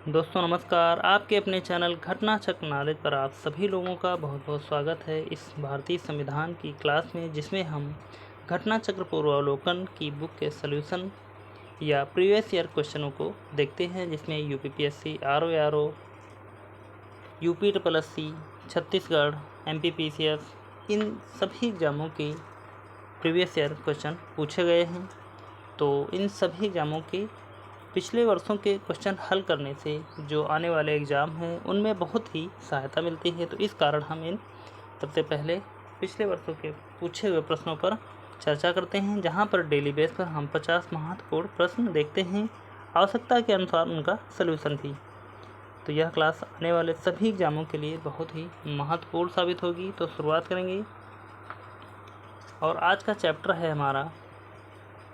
दोस्तों नमस्कार। आपके अपने चैनल घटना चक्र नॉलेज पर आप सभी लोगों का बहुत बहुत स्वागत है इस भारतीय संविधान की क्लास में, जिसमें हम घटना चक्र पूर्वावलोकन की बुक के सॉल्यूशन या प्रीवियस ईयर क्वेश्चनों को देखते हैं, जिसमें UPPSC, RO, UP triple SC, Chhattisgarh, MPPCS, इन सभी एग्ज़ामों के प्रीवियस ईयर क्वेश्चन पूछे गए हैं। तो इन सभी एग्ज़ामों के पिछले वर्षों के क्वेश्चन हल करने से जो आने वाले एग्ज़ाम हैं उनमें बहुत ही सहायता मिलती है। तो इस कारण हम इन सबसे पहले पिछले वर्षों के पूछे हुए प्रश्नों पर चर्चा करते हैं, जहां पर डेली बेस पर हम 50 महत्वपूर्ण प्रश्न देखते हैं, आवश्यकता के अनुसार उनका सलूशन भी। तो यह क्लास आने वाले सभी एग्ज़ामों के लिए बहुत ही महत्वपूर्ण साबित होगी। तो शुरुआत करेंगे और आज का चैप्टर है हमारा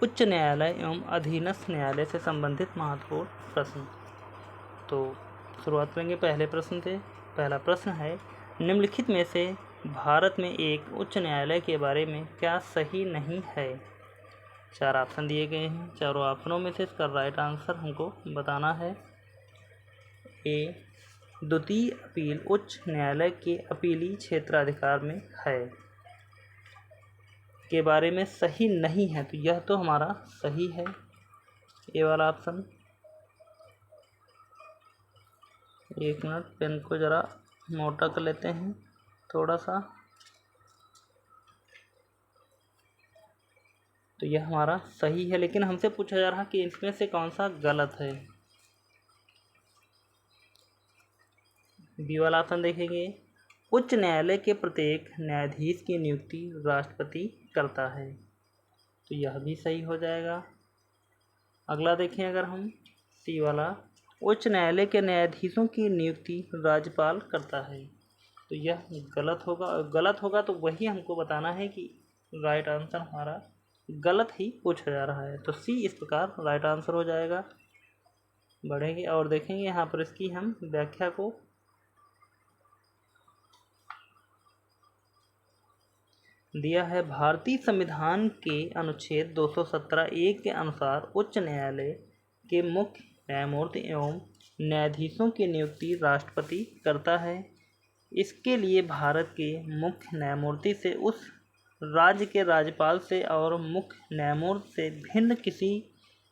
उच्च न्यायालय एवं अधीनस्थ न्यायालय से संबंधित महत्वपूर्ण प्रश्न। तो शुरुआत करेंगे पहले प्रश्न से। पहला प्रश्न है, निम्नलिखित में से भारत में एक उच्च न्यायालय के बारे में क्या सही नहीं है? 4 ऑप्शन दिए गए हैं। चारों ऑप्शनों में से इसका राइट आंसर हमको बताना है। ए, द्वितीय अपील उच्च न्यायालय के अपीली क्षेत्राधिकार में है के बारे में सही नहीं है। तो यह तो हमारा सही है, ए वाला ऑप्शन। एक मिनट, पेन को ज़रा मोटा कर लेते हैं थोड़ा सा। तो यह हमारा सही है, लेकिन हमसे पूछा जा रहा कि इसमें से कौन सा गलत है। बी वाला ऑप्शन देखेंगे, उच्च न्यायालय के प्रत्येक न्यायाधीश की नियुक्ति राष्ट्रपति करता है। तो यह भी सही हो जाएगा। अगला देखें अगर हम, सी वाला, उच्च न्यायालय के न्यायाधीशों की नियुक्ति राज्यपाल करता है। तो यह गलत होगा तो वही हमको बताना है कि राइट आंसर हमारा गलत ही पूछा जा रहा है। तो सी इस प्रकार राइट आंसर हो जाएगा। बढ़ेंगे और देखेंगे यहाँ पर इसकी हम व्याख्या को। दिया है, भारतीय संविधान के अनुच्छेद 217(a) के अनुसार उच्च न्यायालय के मुख्य न्यायमूर्ति एवं न्यायाधीशों की नियुक्ति राष्ट्रपति करता है। इसके लिए भारत के मुख्य न्यायमूर्ति से उस राज्य के राज्यपाल से और मुख्य न्यायमूर्ति से भिन्न किसी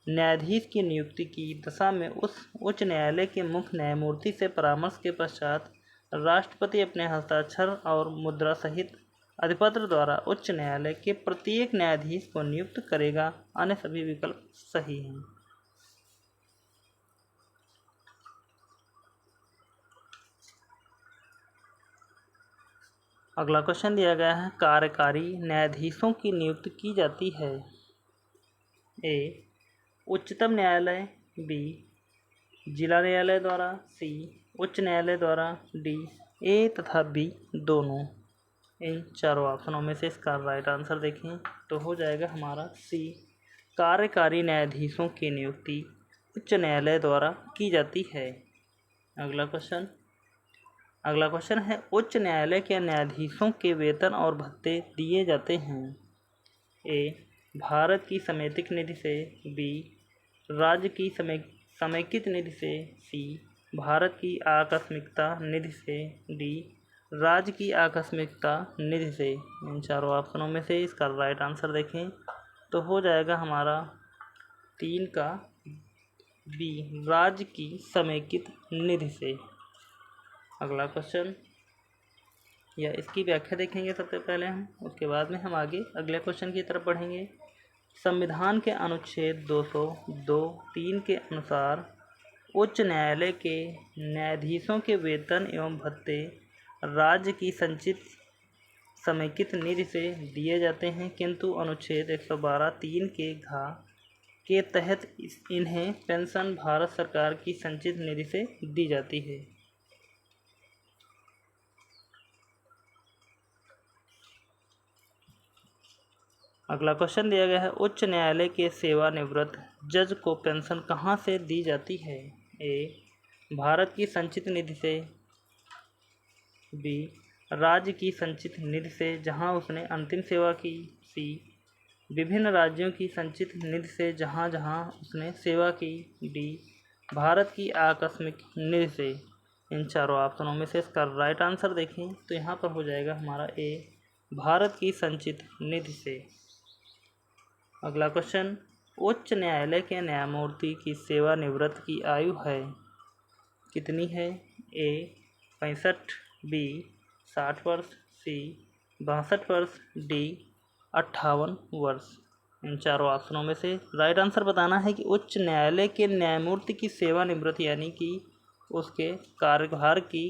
न्यायाधीश की नियुक्ति की दशा में उस उच्च न्यायालय के मुख्य न्यायमूर्ति से परामर्श के पश्चात राष्ट्रपति अपने हस्ताक्षर और मुद्रा सहित अधिपत्र द्वारा उच्च न्यायालय के प्रत्येक न्यायाधीश को नियुक्त करेगा। अन्य सभी विकल्प सही हैं। अगला क्वेश्चन दिया गया है, कार्यकारी न्यायाधीशों की नियुक्ति की जाती है। ए, उच्चतम न्यायालय, बी, जिला न्यायालय द्वारा, सी, उच्च न्यायालय द्वारा, डी, ए तथा बी दोनों। इन चारों ऑप्शनों में से इसका राइट आंसर देखें तो हो जाएगा हमारा सी, कार्यकारी न्यायाधीशों की नियुक्ति उच्च न्यायालय द्वारा की जाती है। अगला क्वेश्चन है, उच्च न्यायालय के न्यायाधीशों के वेतन और भत्ते दिए जाते हैं। ए, भारत की समेकित निधि से, बी, राज्य की समेकित निधि से, सी, भारत की आकस्मिकता निधि से, डी, राज्य की आकस्मिकता निधि से। इन चारों ऑप्शनों में से इसका राइट आंसर देखें तो हो जाएगा हमारा 3 का बी, राज्य की समेकित निधि से। अगला क्वेश्चन या इसकी व्याख्या देखेंगे सबसे पहले हम, उसके बाद में हम आगे अगले क्वेश्चन की तरफ बढ़ेंगे। संविधान के अनुच्छेद 202(3) के अनुसार उच्च न्यायालय के न्यायाधीशों के वेतन एवं भत्ते राज्य की संचित समेकित निधि से दिए जाते हैं, किंतु अनुच्छेद 112(3) के तहत इन्हें पेंशन भारत सरकार की संचित निधि से दी जाती है। अगला क्वेश्चन दिया गया है, उच्च न्यायालय के सेवानिवृत्त जज को पेंशन कहाँ से दी जाती है? ए, भारत की संचित निधि से, बी, राज्य की संचित निधि से जहां उसने अंतिम सेवा की, सी, विभिन्न राज्यों की संचित निधि से जहां जहां उसने सेवा की, डी, भारत की आकस्मिक निधि से। इन चारों ऑप्शनों में से इसका राइट आंसर देखें तो यहाँ पर हो जाएगा हमारा ए, भारत की संचित निधि से। अगला क्वेश्चन, उच्च न्यायालय के न्यायमूर्ति की सेवानिवृत्त की आयु है कितनी है? ए 65, बी 60 वर्ष, सी 62 वर्ष, डी 58 वर्ष। इन चारों ऑप्शनों में से राइट आंसर बताना है कि उच्च न्यायालय के न्यायमूर्ति की सेवानिवृत्त यानी कि उसके कार्यभार की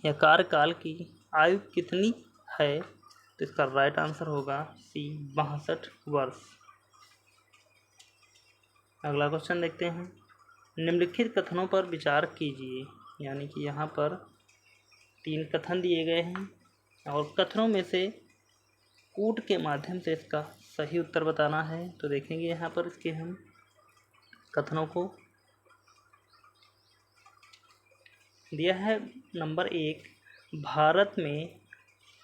या कार्यकाल की आयु कितनी है, तो इसका राइट आंसर होगा सी 62 वर्ष। अगला क्वेश्चन देखते हैं, निम्नलिखित कथनों पर विचार कीजिए। यानी कि यहाँ पर 3 कथन दिए गए हैं और कथनों में से कूट के माध्यम से इसका सही उत्तर बताना है। तो देखेंगे यहाँ पर इसके हम कथनों को। दिया है नंबर 1, भारत में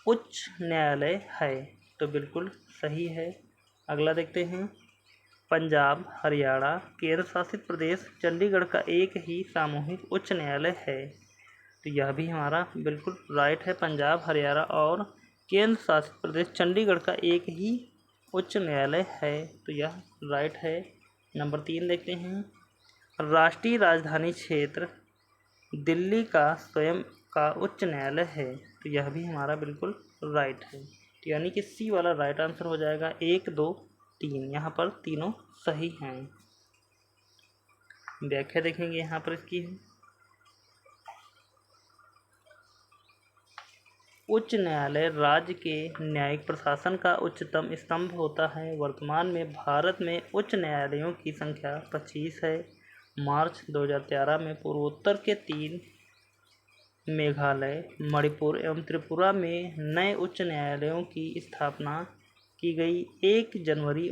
उच्च न्यायालय है, तो बिल्कुल सही है। अगला देखते हैं, पंजाब, हरियाणा, केंद्र शासित प्रदेश चंडीगढ़ का एक ही सामूहिक उच्च न्यायालय है, तो यह भी हमारा बिल्कुल राइट है। पंजाब, हरियाणा और केंद्र शासित प्रदेश चंडीगढ़ का एक ही उच्च न्यायालय है, तो यह राइट है। नंबर 3 देखते हैं, राष्ट्रीय राजधानी क्षेत्र दिल्ली का स्वयं का उच्च न्यायालय है, तो यह भी हमारा बिल्कुल राइट है। यानी कि सी वाला राइट आंसर हो जाएगा। 1, 2, 3 यहाँ पर तीनों सही हैं। व्याख्या देखेंगे यहाँ पर इसकी है, उच्च न्यायालय राज्य के न्यायिक प्रशासन का उच्चतम स्तंभ होता है। वर्तमान में भारत में उच्च न्यायालयों की संख्या 25 है। मार्च 2013 में पूर्वोत्तर के 3 मेघालय, मणिपुर एवं त्रिपुरा में नए उच्च न्यायालयों की स्थापना की गई। 1 जनवरी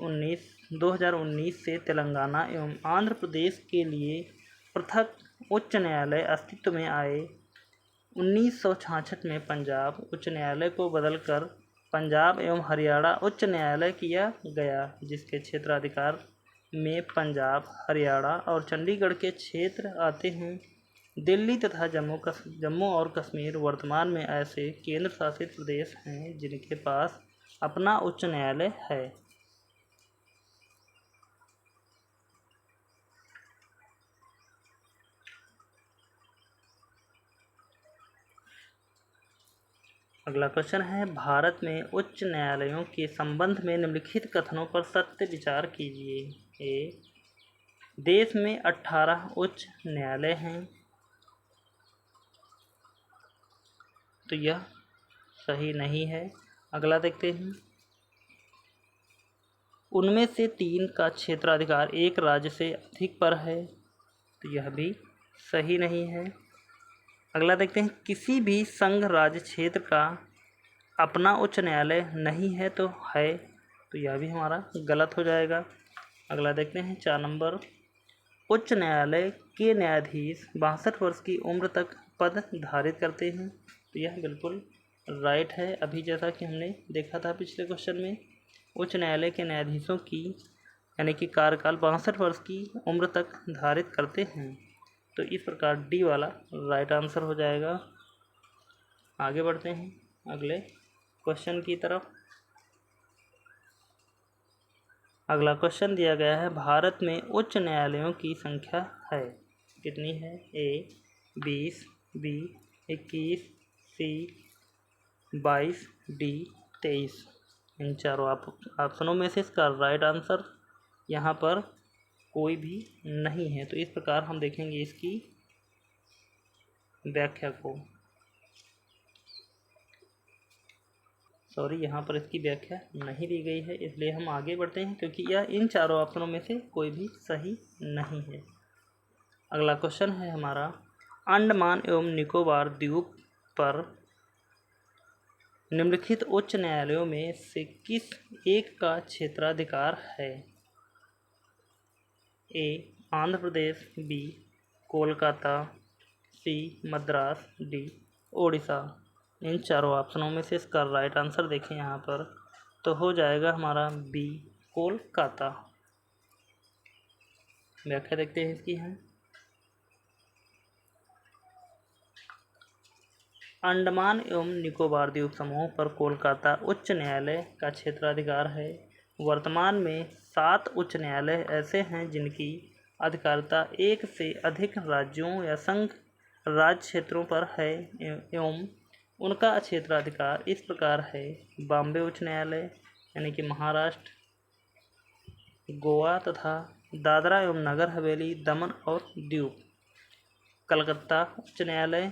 2019 से तेलंगाना एवं आंध्र प्रदेश के लिए पृथक उच्च न्यायालय अस्तित्व में आए। 1966 में पंजाब उच्च न्यायालय को बदलकर पंजाब एवं हरियाणा उच्च न्यायालय किया गया, जिसके क्षेत्राधिकार में पंजाब, हरियाणा और चंडीगढ़ के क्षेत्र आते हैं। दिल्ली तथा जम्मू और कश्मीर वर्तमान में ऐसे केंद्र शासित प्रदेश हैं जिनके पास अपना उच्च न्यायालय है। अगला क्वेश्चन है, भारत में उच्च न्यायालयों के संबंध में निम्नलिखित कथनों पर सत्य विचार कीजिए। ए, देश में 18 उच्च न्यायालय हैं, तो यह सही नहीं है। अगला देखते हैं, उनमें से 3 का क्षेत्राधिकार एक राज्य से अधिक पर है, तो यह भी सही नहीं है। अगला देखते हैं, किसी भी संघ राज्य क्षेत्र का अपना उच्च न्यायालय नहीं है तो है, तो यह भी हमारा गलत हो जाएगा। अगला देखते हैं 4 नंबर, उच्च न्यायालय के न्यायाधीश 62 वर्ष की उम्र तक पद धारित करते हैं, तो यह बिल्कुल राइट है। अभी जैसा कि हमने देखा था पिछले क्वेश्चन में, उच्च न्यायालय के न्यायाधीशों की यानी कि कार्यकाल 62 वर्ष की उम्र तक धारित करते हैं, तो इस प्रकार डी वाला राइट आंसर हो जाएगा। आगे बढ़ते हैं अगले क्वेश्चन की तरफ। अगला क्वेश्चन दिया गया है, भारत में उच्च न्यायालयों की संख्या है कितनी है? ए 20, बी 21, सी 22, डी 23। इन चारों ऑप्शनों में से इसका राइट आंसर यहाँ पर कोई भी नहीं है, तो इस प्रकार हम देखेंगे इसकी व्याख्या को। सॉरी, यहाँ पर इसकी व्याख्या नहीं दी गई है, इसलिए हम आगे बढ़ते हैं क्योंकि यह इन चारों ऑप्शनों में से कोई भी सही नहीं है। अगला क्वेश्चन है हमारा, अंडमान एवं निकोबार द्वीप पर निम्नलिखित उच्च न्यायालयों में से किस एक का क्षेत्राधिकार है? ए आंध्र प्रदेश, बी कोलकाता, सी मद्रास, डी ओडिशा। इन चारों ऑप्शनों में से इसका राइट आंसर देखें यहाँ पर, तो हो जाएगा हमारा बी कोलकाता। व्याख्या देखते हैं इसकी है, अंडमान एवं निकोबार द्वीप समूह पर कोलकाता उच्च न्यायालय का क्षेत्राधिकार है। वर्तमान में 7 उच्च न्यायालय ऐसे हैं जिनकी अधिकारिता एक से अधिक राज्यों या संघ राज्य क्षेत्रों पर है एवं उनका क्षेत्राधिकार इस प्रकार है। बॉम्बे उच्च न्यायालय यानी कि महाराष्ट्र, गोवा तथा दादरा एवं नगर हवेली, दमन और दीव। कलकत्ता उच्च न्यायालय,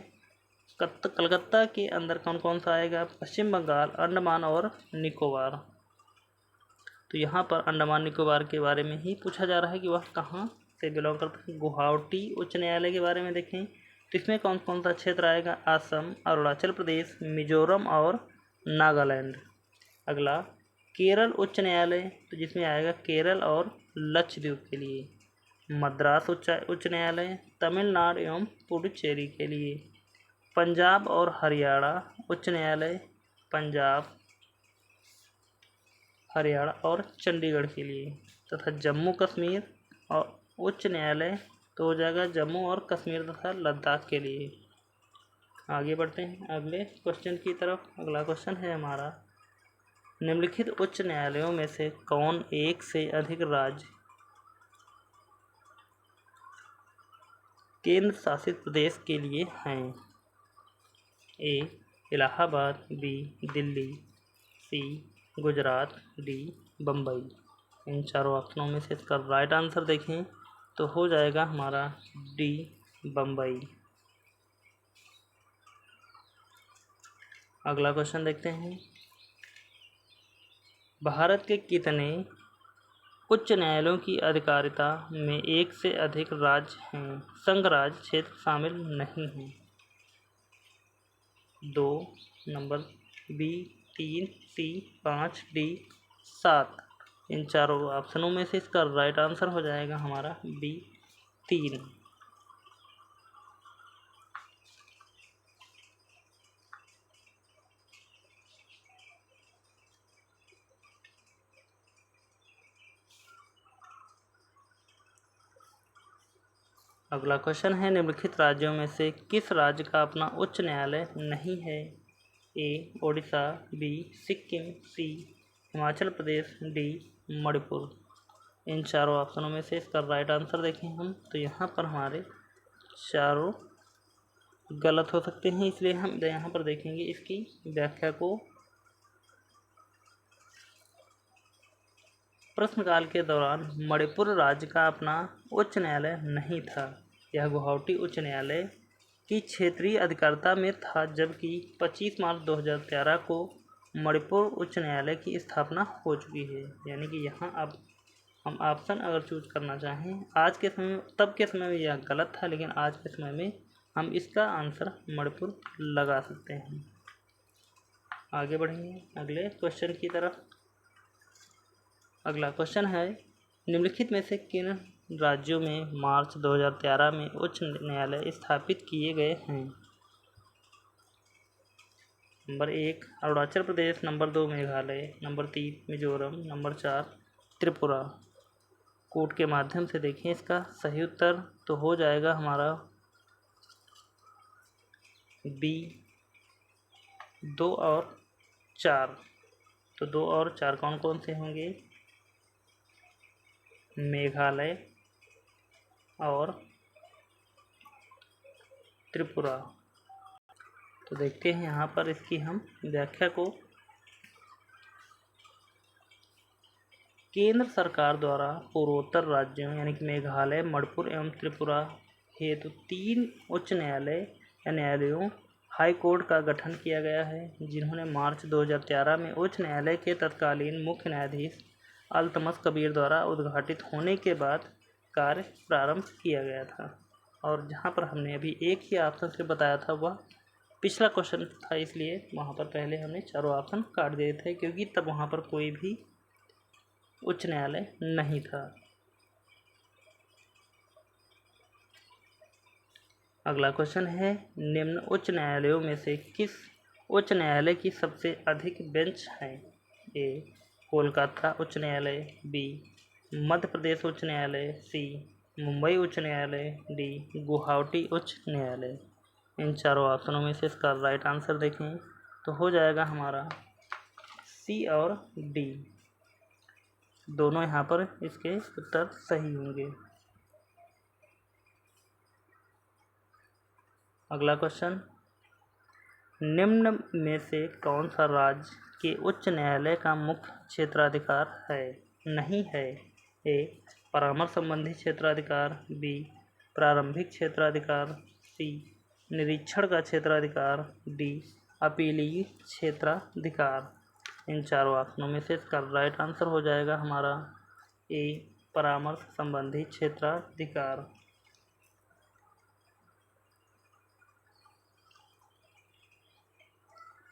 कलकत्ता के अंदर कौन कौन सा आएगा? पश्चिम बंगाल, अंडमान और निकोबार। तो यहाँ पर अंडमान निकोबार के बारे में ही पूछा जा रहा है कि वह कहाँ से बिलोंग करता है। गुवाहाटी उच्च न्यायालय के बारे में देखें तो इसमें कौन कौन सा क्षेत्र आएगा? असम, अरुणाचल प्रदेश, मिजोरम और नागालैंड। अगला केरल उच्च न्यायालय, तो जिसमें आएगा केरल और लक्षद्वीप के लिए। मद्रास उच्च न्यायालय तमिलनाडु एवं पुडुचेरी के लिए। पंजाब और हरियाणा उच्च न्यायालय पंजाब, हरियाणा और चंडीगढ़ के लिए। तथा जम्मू कश्मीर और उच्च न्यायालय तो हो जाएगा जम्मू और कश्मीर तथा लद्दाख के लिए। आगे बढ़ते हैं अगले क्वेश्चन की तरफ। अगला क्वेश्चन है हमारा, निम्नलिखित उच्च न्यायालयों में से कौन एक से अधिक राज्य केंद्र शासित प्रदेश के लिए हैं? ए इलाहाबाद, बी दिल्ली, सी गुजरात, डी बम्बई। इन चारों ऑप्शनों में से इसका राइट आंसर देखें तो हो जाएगा हमारा डी बम्बई। अगला क्वेश्चन देखते हैं, भारत के कितने उच्च न्यायालयों की अधिकारिता में एक से अधिक राज्य हैं, संघ राज्य क्षेत्र शामिल नहीं हैं? 2 नंबर, बी 3, सी 5, डी 7। इन चारों ऑप्शनों में से इसका राइट आंसर हो जाएगा हमारा बी 3। अगला क्वेश्चन है, निम्नलिखित राज्यों में से किस राज्य का अपना उच्च न्यायालय नहीं है? ए ओडिशा, बी सिक्किम, सी हिमाचल प्रदेश, डी मणिपुर। इन चारों ऑप्शनों में से इसका राइट आंसर देखें हम तो यहाँ पर हमारे चारों गलत हो सकते हैं, इसलिए हम यहाँ पर देखेंगे इसकी व्याख्या को। प्रश्नकाल के दौरान मणिपुर राज्य का अपना उच्च न्यायालय नहीं था। यह गुवाहाटी उच्च न्यायालय की क्षेत्रीय अधिकारिता में था, जबकि 25 मार्च 2013 को मणिपुर उच्च न्यायालय की स्थापना हो चुकी है। यानी कि यहाँ अब हम ऑप्शन अगर चूज करना चाहें आज के समय, तब के समय में यह गलत था, लेकिन आज के समय में हम इसका आंसर मणिपुर लगा सकते हैं। आगे बढ़ेंगे अगले क्वेश्चन की तरफ। अगला क्वेश्चन है, निम्नलिखित में से किन राज्यों में मार्च 2013 में उच्च न्यायालय स्थापित किए गए हैं? Number 1 Arunachal Pradesh, number 2 Meghalaya, number 3 Mizoram, number 4 Tripura. Code के माध्यम से देखें इसका सही उत्तर तो हो जाएगा हमारा बी 2 और 4। तो 2 और 4 कौन कौन से होंगे? मेघालय और त्रिपुरा। तो देखते हैं यहाँ पर इसकी हम व्याख्या को। केंद्र सरकार द्वारा पूर्वोत्तर राज्यों यानी कि मेघालय, मणिपुर एवं त्रिपुरा हेतु 3 उच्च न्यायालय या न्यायालयों हाई कोर्ट का गठन किया गया है, जिन्होंने मार्च 2013 में उच्च न्यायालय के तत्कालीन मुख्य न्यायाधीश अल्तमश कबीर द्वारा उद्घाटित होने के बाद कार्य प्रारंभ किया गया था। और जहाँ पर हमने अभी एक ही ऑप्शन से बताया था वह पिछला क्वेश्चन था, इसलिए वहाँ पर पहले हमने चारों ऑप्शन काट दिए थे, क्योंकि तब वहाँ पर कोई भी उच्च न्यायालय नहीं था। अगला क्वेश्चन है, निम्न उच्च न्यायालयों में से किस उच्च न्यायालय की सबसे अधिक बेंच हैं? ए कोलकाता उच्च न्यायालय, बी मध्य प्रदेश उच्च न्यायालय, सी मुंबई उच्च न्यायालय, डी गुवाहाटी उच्च न्यायालय। इन चारों ऑप्शनों में से इसका राइट आंसर देखें तो हो जाएगा हमारा सी और डी, दोनों यहाँ पर इसके उत्तर सही होंगे। अगला क्वेश्चन, निम्न में से कौन सा राज्य के उच्च न्यायालय का मुख्य क्षेत्राधिकार है नहीं है? ए परामर्श संबंधी क्षेत्राधिकार, बी प्रारंभिक क्षेत्राधिकार, सी निरीक्षण का क्षेत्राधिकार, डी अपीलीय क्षेत्राधिकार। इन चारों ऑप्शनों में से इसका राइट आंसर हो जाएगा हमारा ए परामर्श संबंधी क्षेत्राधिकार।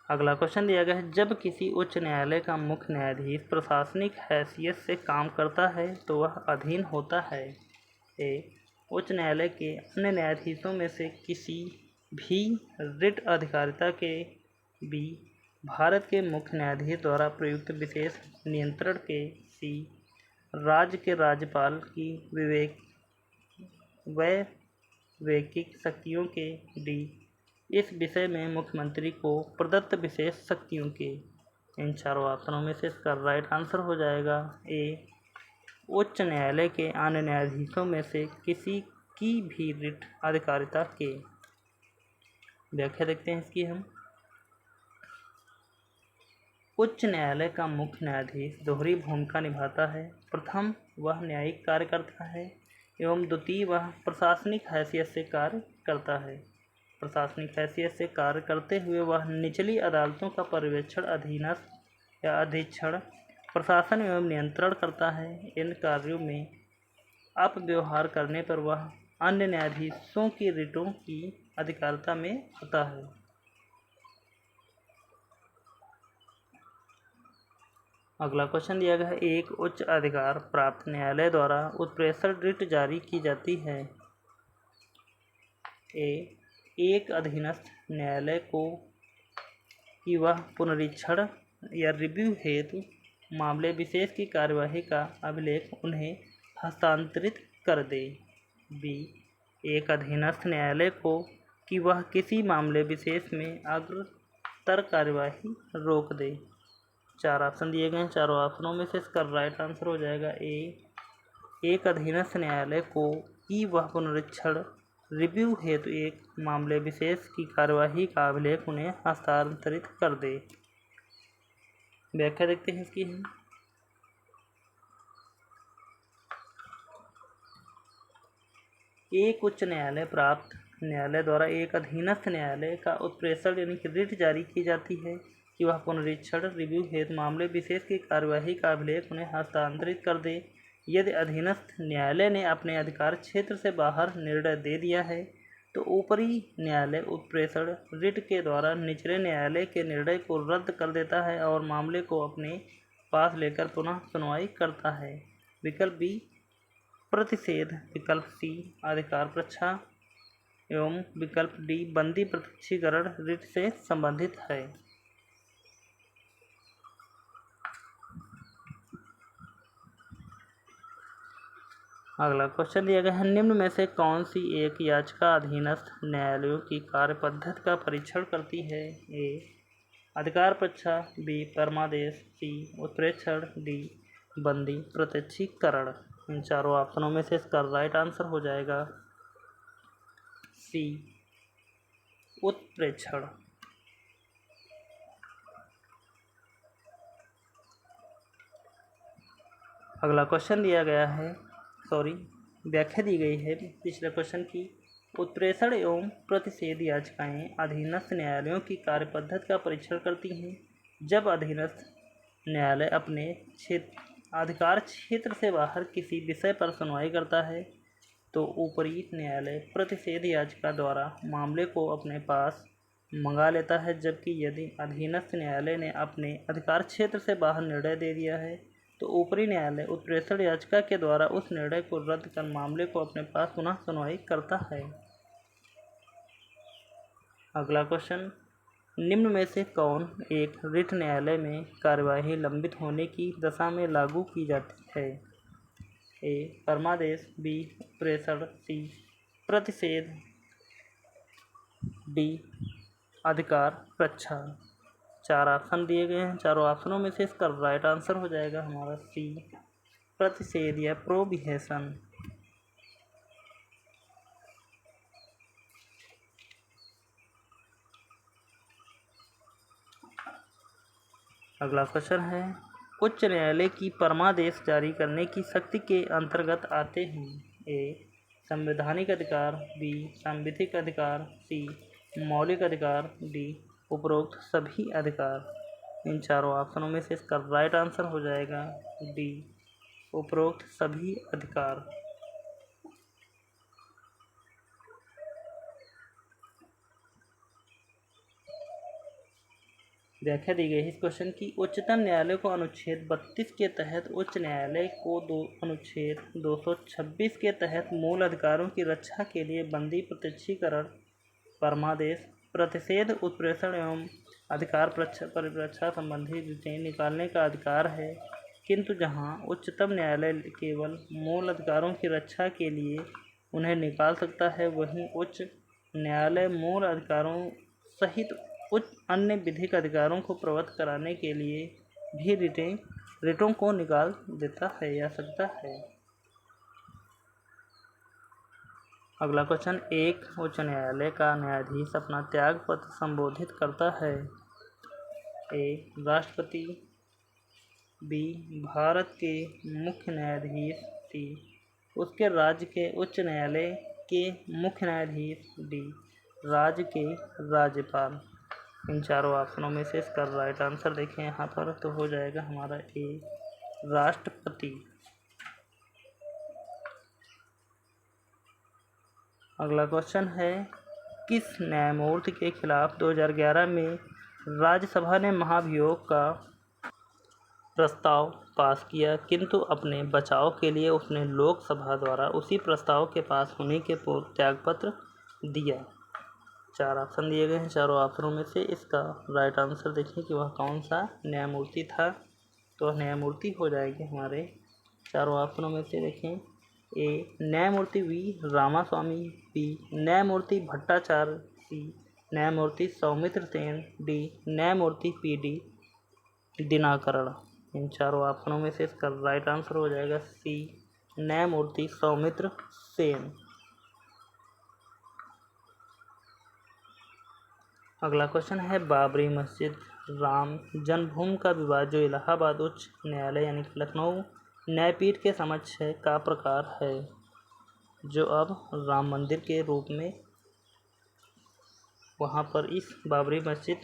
अगला क्वेश्चन दिया गया है, जब किसी उच्च न्यायालय का मुख्य न्यायाधीश प्रशासनिक हैसियत से काम करता है तो वह अधीन होता है? ए उच्च न्यायालय के अन्य न्यायाधीशों में से किसी भी रिट अधिकारिता के, बी भारत के मुख्य न्यायाधीश द्वारा प्रयुक्त विशेष नियंत्रण के, सी राज्य के राज्यपाल की वैश्विक शक्तियों के, डी इस विषय में मुख्यमंत्री को प्रदत्त विशेष शक्तियों के। इन चारों ऑप्शनों में से इसका राइट आंसर हो जाएगा ए उच्च न्यायालय के अन्य न्यायाधीशों में से किसी की भी रिट अधिकारिता के। व्याख्या देखते हैं इसकी हम। उच्च न्यायालय का मुख्य न्यायाधीश दोहरी भूमिका निभाता है। प्रथम, वह न्यायिक कार्य करता है एवं द्वितीय, वह प्रशासनिक हैसियत से कार्य करता है। प्रशासनिक हैसियत से कार्य करते हुए वह निचली अदालतों का पर्यवेक्षण, अधीनस्थ या अधीक्षण, प्रशासन एवं नियंत्रण करता है। इन कार्यों में अपव्यवहार करने पर वह अन्य न्यायाधीशों की रिटों की अधिकारिता में आता है। अगला क्वेश्चन दिया गया है, एक उच्च अधिकार प्राप्त न्यायालय द्वारा उत्प्रेषण रिट जारी की जाती है। ए एक अधीनस्थ न्यायालय को कि वह पुनरीक्षण या रिव्यू हेतु मामले विशेष की कार्यवाही का अभिलेख उन्हें हस्तांतरित कर दे। बी एक अधीनस्थ न्यायालय को कि वह किसी मामले विशेष में अग्रतर कार्यवाही रोक दे। चार ऑप्शन दिए गए हैं, चारों ऑप्शनों में से इसका राइट आंसर हो जाएगा ए एक अधीनस्थ न्यायालय को कि वह पुनरीक्षण रिव्यू हेतु एक मामले विशेष की कार्यवाही का अभिलेख उन्हें हस्तांतरित कर दे। व्याख्या देखते हैं इसकी हम। एक उच्च न्यायालय प्राप्त न्यायालय द्वारा एक अधीनस्थ न्यायालय का उत्प्रेषण यानी कि रिट जारी की जाती है कि वह पुनरीक्षण रिव्यू हेतु मामले विशेष की कार्यवाही का अभिलेख उन्हें हस्तांतरित कर दे। यदि अधीनस्थ न्यायालय ने अपने अधिकार क्षेत्र से बाहर निर्णय दे दिया है तो ऊपरी न्यायालय उत्प्रेषण रिट के द्वारा निचले न्यायालय के निर्णय को रद्द कर देता है और मामले को अपने पास लेकर पुनः सुनवाई करता है। विकल्प बी प्रतिषेध, विकल्प सी अधिकार परीक्षा एवं विकल्प डी बंदी प्रत्यक्षीकरण रिट से संबंधित है। अगला क्वेश्चन दिया गया है, निम्न में से कौन सी एक याचिका अधीनस्थ न्यायालयों की कार्य पद्धति का परीक्षण करती है? ए अधिकार परीक्षा, बी परमादेश, सी उत्प्रेषण, डी बंदी प्रत्यक्षीकरण। इन चारों ऑप्शनों में से इसका राइट आंसर हो जाएगा सी उत्प्रेषण। अगला क्वेश्चन दिया गया है, व्याख्या दी गई है पिछले क्वेश्चन की। उत्प्रेषण एवं प्रतिषेध याचिकाएं अधीनस्थ न्यायालयों की कार्य पद्धति का परीक्षण करती हैं। जब अधीनस्थ न्यायालय अपने अधिकार क्षेत्र से बाहर किसी विषय पर सुनवाई करता है तो ऊपरी न्यायालय प्रतिषेध याचिका द्वारा मामले को अपने पास मंगा लेता है। जबकि यदि अधीनस्थ न्यायालय ने अपने अधिकार क्षेत्र से बाहर निर्णय दे दिया है तो ऊपरी न्यायालय उत्प्रेषण याचिका के द्वारा उस निर्णय को रद्द कर मामले को अपने पास पुनः सुनवाई करता है। अगला क्वेश्चन, निम्न में से कौन एक रिट न्यायालय में कार्यवाही लंबित होने की दशा में लागू की जाती है? ए परमादेश, बी उत्प्रेषण, सी प्रतिषेध, डी अधिकार परीक्षा। 4 ऑप्शन दिए गए हैं। चारों ऑप्शनों में से इसका राइट आंसर हो जाएगा हमारा सी प्रतिषेध या प्रोहिबिशन। अगला क्वेश्चन है, उच्च न्यायालय की परमादेश जारी करने की शक्ति के अंतर्गत आते हैं। ए संवैधानिक अधिकार, बी सांविधिक अधिकार, सी मौलिक अधिकार, डी उपरोक्त सभी अधिकार। इन चारों ऑप्शनों में से इसका राइट आंसर हो जाएगा डी उपरोक्त सभी अधिकार। व्याख्या दी गई है इस क्वेश्चन की। उच्चतम न्यायालय को अनुच्छेद 32 के तहत उच्च न्यायालय को अनुच्छेद 226 के तहत मूल अधिकारों की रक्षा के लिए बंदी प्रत्यक्षीकरण, परमादेश, प्रतिषेध, उत्प्रेषण एवं अधिकार परिरक्षा संबंधी रिटें निकालने का अधिकार है। किंतु जहां उच्चतम न्यायालय केवल मूल अधिकारों की रक्षा के लिए उन्हें निकाल सकता है, वहीं उच्च न्यायालय मूल अधिकारों सहित उच्च अन्य विधिक अधिकारों को प्रवृत्त कराने के लिए भी रिटों को निकाल देता है या सकता है। अगला क्वेश्चन, एक उच्च न्यायालय का न्यायाधीश अपना त्याग पत्र संबोधित करता है। ए राष्ट्रपति, बी भारत के मुख्य न्यायाधीश, सी उसके राज्य के उच्च न्यायालय के मुख्य न्यायाधीश, डी राज्य के राज्यपाल। इन चारों ऑप्शनों में से इसका राइट आंसर देखें यहाँ पर तो हो जाएगा हमारा ए राष्ट्रपति। अगला क्वेश्चन है, किस न्यायमूर्ति के खिलाफ 2011 में राज्यसभा ने महाभियोग का प्रस्ताव पास किया, किंतु अपने बचाव के लिए उसने लोकसभा द्वारा उसी प्रस्ताव के पास होने के पूर्व त्यागपत्र दिया। 4 ऑप्शन दिए गए हैं। चारों ऑप्शनों में से इसका राइट आंसर देखें कि वह कौन सा न्यायमूर्ति था, तो न्यायमूर्ति हो जाएंगे हमारे चारों ऑप्शनों में से। देखें, ए न्यायमूर्ति वी रामास्वामी, बी न्यायमूर्ति भट्टाचार्य, सी न्यायमूर्ति सौमित्र सेन, डी न्यायमूर्ति पी.डी. दिनाकरण। इन चारों ऑप्शनों में से इसका राइट आंसर हो जाएगा सी न्यायमूर्ति सौमित्र सेन। अगला क्वेश्चन है, बाबरी मस्जिद राम जन्मभूमि का विवाद जो इलाहाबाद उच्च न्यायालय यानी कि लखनऊ न्यायपीठ के समक्ष है का प्रकार है, जो अब राम मंदिर के रूप में वहाँ पर इस बाबरी मस्जिद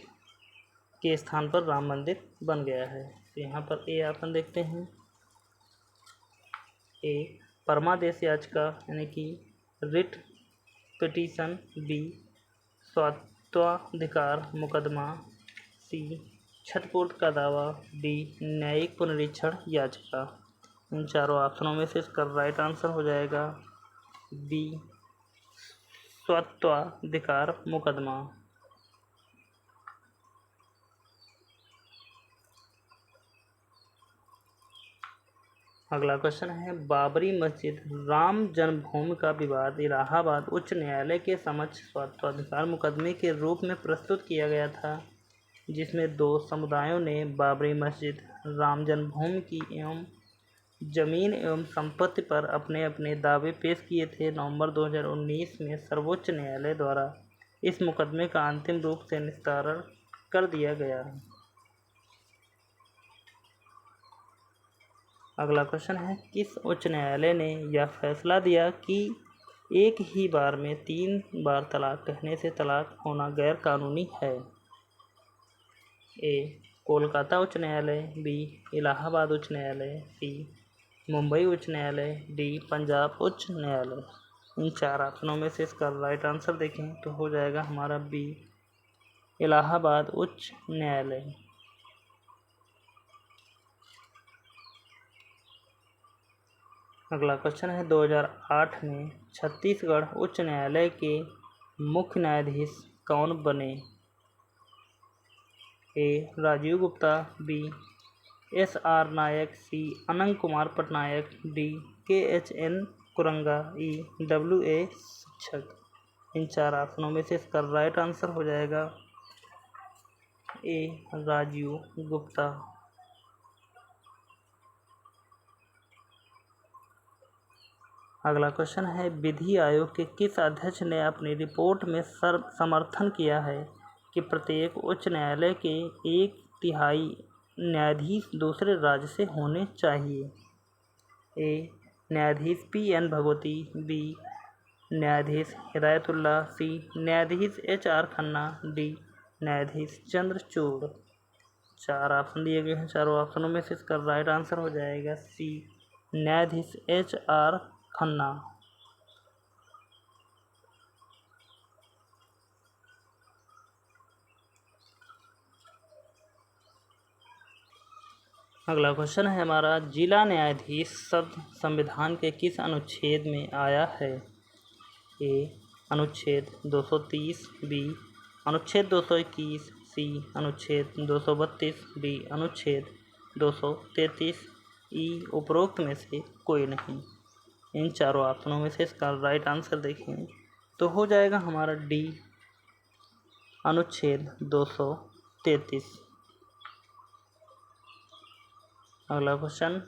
के स्थान पर राम मंदिर बन गया है। तो यहाँ पर ए ऑप्शन देखते हैं। ए परमादेश याचिका यानी कि रिट पिटीशन, बी स्वात्वाधिकार मुकदमा, सी छठपूर्त का दावा, डी न्यायिक पुनरीक्षण याचिका। इन चारों ऑप्शनों में से इसका राइट आंसर हो जाएगा बी स्वात्वाधिकार मुकदमा। अगला क्वेश्चन है, बाबरी मस्जिद राम जन्मभूमि का विवाद इलाहाबाद उच्च न्यायालय के समक्ष स्वात्वाधिकार मुकदमे के रूप में प्रस्तुत किया गया था, जिसमें 2 समुदायों ने बाबरी मस्जिद राम जन्मभूमि की एवं जमीन एवं संपत्ति पर अपने अपने दावे पेश किए थे। नवंबर 2019 में सर्वोच्च न्यायालय द्वारा इस मुकदमे का अंतिम रूप से निस्तारण कर दिया गया। अगला क्वेश्चन है, किस उच्च न्यायालय ने यह फैसला दिया कि एक ही बार में 3 बार तलाक कहने से तलाक होना गैर कानूनी है। ए कोलकाता उच्च न्यायालय, बी इलाहाबाद उच्च न्यायालय, सी मुंबई उच्च न्यायालय, डी पंजाब उच्च न्यायालय। इन 4 ऑप्शनों में से इसका राइट आंसर देखें तो हो जाएगा हमारा बी इलाहाबाद उच्च न्यायालय। अगला क्वेश्चन है, 2008 में छत्तीसगढ़ उच्च न्यायालय के मुख्य न्यायाधीश कौन बने। ए राजीव गुप्ता, बी एस.आर. नायक, सी अनंत कुमार पटनायक, डी के.एच.एन. कुरंगा, ई W.A. शिक्षक। इन 4 ऑप्शनों में से इसका राइट आंसर हो जाएगा ए राजीव गुप्ता। अगला क्वेश्चन है, विधि आयोग के किस अध्यक्ष ने अपनी रिपोर्ट में समर्थन किया है कि प्रत्येक उच्च न्यायालय के 1/3 न्यायाधीश दूसरे राज्य से होने चाहिए? ए न्यायाधीश PN भगवती, बी न्यायाधीश हिदायतुल्लाह, सी न्यायाधीश HR खन्ना, डी न्यायाधीश चंद्रचूड़। 4 ऑप्शन दिए गए हैं, चारों ऑप्शनों में से इसका राइट आंसर हो जाएगा सी न्यायाधीश HR खन्ना। अगला क्वेश्चन है हमारा, जिला न्यायाधीश शब्द संविधान के किस अनुच्छेद में आया है? ए अनुच्छेद 230, बी अनुच्छेद 221, सी अनुच्छेद 232, डी अनुच्छेद 233, ई उपरोक्त में से कोई नहीं। इन चारों ऑप्शनों में से इसका राइट आंसर देखें तो हो जाएगा हमारा डी अनुच्छेद 233। अगला क्वेश्चन,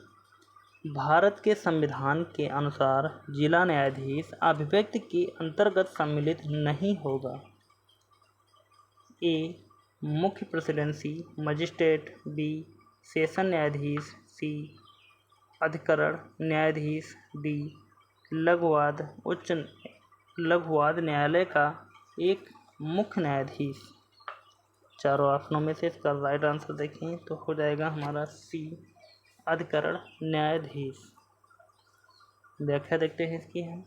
भारत के संविधान के अनुसार जिला न्यायाधीश अभिव्यक्ति के अंतर्गत सम्मिलित नहीं होगा। ए मुख्य प्रेसिडेंसी मजिस्ट्रेट, बी सेशन न्यायाधीश, सी अधिकरण न्यायाधीश, डी लघुवाद न्यायालय का एक मुख्य न्यायाधीश। चारों ऑप्शनों में से इसका राइट आंसर देखें तो हो जाएगा हमारा सी अधिकरण न्यायाधीश। व्याख्या देखते हैं इसकी हम।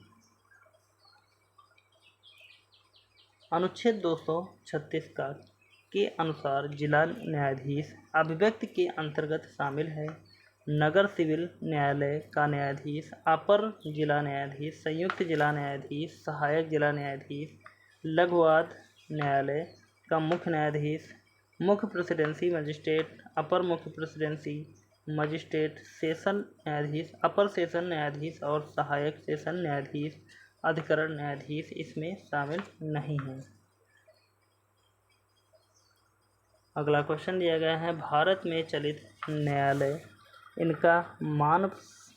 अनुच्छेद 236 के अनुसार जिला न्यायाधीश अभिव्यक्ति के अंतर्गत शामिल है। नगर सिविल न्यायालय का न्यायाधीश, अपर जिला न्यायाधीश, संयुक्त जिला न्यायाधीश, सहायक जिला न्यायाधीश, लघुवाद न्यायालय का मुख्य न्यायाधीश, मुख्य प्रेसिडेंसी मजिस्ट्रेट, अपर मुख्य प्रेसिडेंसी मजिस्ट्रेट, सेशन न्यायाधीश, अपर सेशन न्यायाधीश और सहायक सेशन न्यायाधीश, अधिकरण न्यायाधीश इसमें शामिल नहीं है। अगला क्वेश्चन दिया गया है, भारत में चलित न्यायालय इनका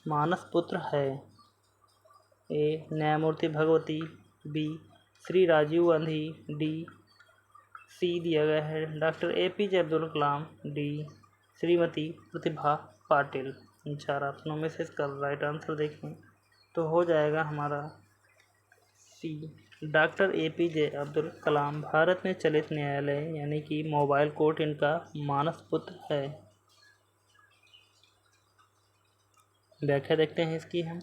मानस पुत्र है। ए न्यायमूर्ति Bhagwati, B Shri Rajiv Gandhi, D C दिया गया है doctor APJ Abdul Kalam, D Shrimati Pratibha Patil. इन 4 ऑप्शनों में से इसका राइट आंसर देखें तो हो जाएगा हमारा सी डॉक्टर APJ अब्दुल कलाम भारत में चलित न्यायालय यानी कि मोबाइल कोर्ट इनका मानस पुत्र है। व्याख्या देखते हैं इसकी हम।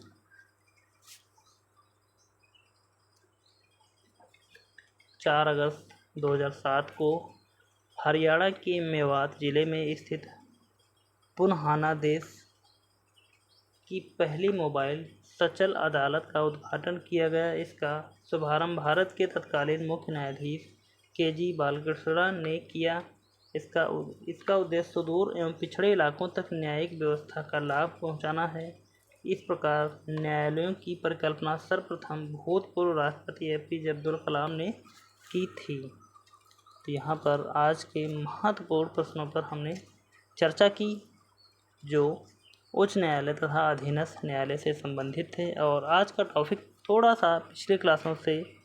4 अगस्त 2007 को हरियाणा के मेवात जिले में स्थित पुन्हाना देश की पहली मोबाइल सचल अदालत का उद्घाटन किया गया। इसका शुभारंभ भारत के तत्कालीन मुख्य न्यायाधीश KG बालकृष्ण ने किया। इसका उद्देश्य सुदूर एवं पिछड़े इलाकों तक न्यायिक व्यवस्था का लाभ पहुंचाना है। इस प्रकार न्यायालयों की परिकल्पना सर्वप्रथम भूतपूर्व राष्ट्रपति APJ अब्दुल कलाम ने की थी। तो यहाँ पर आज के महत्वपूर्ण प्रश्नों पर हमने चर्चा की जो उच्च न्यायालय तथा अधीनस्थ न्यायालय से संबंधित थे। और आज का टॉपिक थोड़ा सा पिछले क्लासों से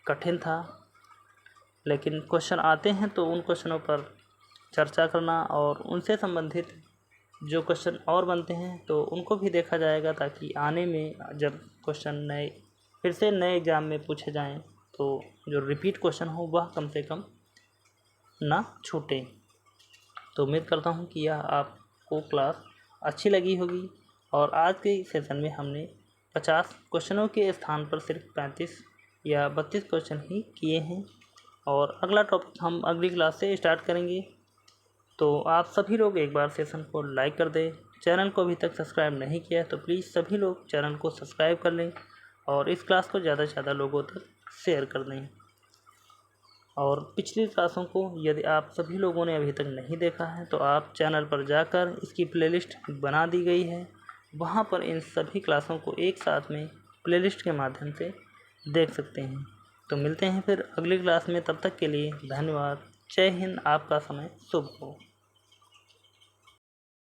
कठिन था, लेकिन क्वेश्चन आते हैं तो उन क्वेश्चनों पर चर्चा करना और उनसे संबंधित जो क्वेश्चन और बनते हैं तो उनको भी देखा जाएगा, ताकि आने में जब क्वेश्चन फिर से नए एग्ज़ाम में पूछे जाएं तो जो रिपीट क्वेश्चन हो वह कम से कम ना छूटे। तो उम्मीद करता हूं कि यह आपको क्लास अच्छी लगी होगी। और आज के सेशन में हमने 50 क्वेश्चनों के स्थान पर सिर्फ 35 या 32 क्वेश्चन ही किए हैं। और अगला टॉपिक हम अगली क्लास से स्टार्ट करेंगे। तो आप सभी लोग एक बार सेशन को लाइक कर दें। चैनल को अभी तक सब्सक्राइब नहीं किया है तो प्लीज़ सभी लोग चैनल को सब्सक्राइब कर लें और इस क्लास को ज़्यादा से ज़्यादा लोगों तक शेयर कर दें। और पिछली क्लासों को यदि आप सभी लोगों ने अभी तक नहीं देखा है तो आप चैनल पर जाकर इसकी प्लेलिस्ट बना दी गई है, वहाँ पर इन सभी क्लासों को एक साथ में प्लेलिस्ट के माध्यम से देख सकते हैं। तो मिलते हैं फिर अगली क्लास में, तब तक के लिए धन्यवाद। जय हिंद। आपका समय शुभ हो।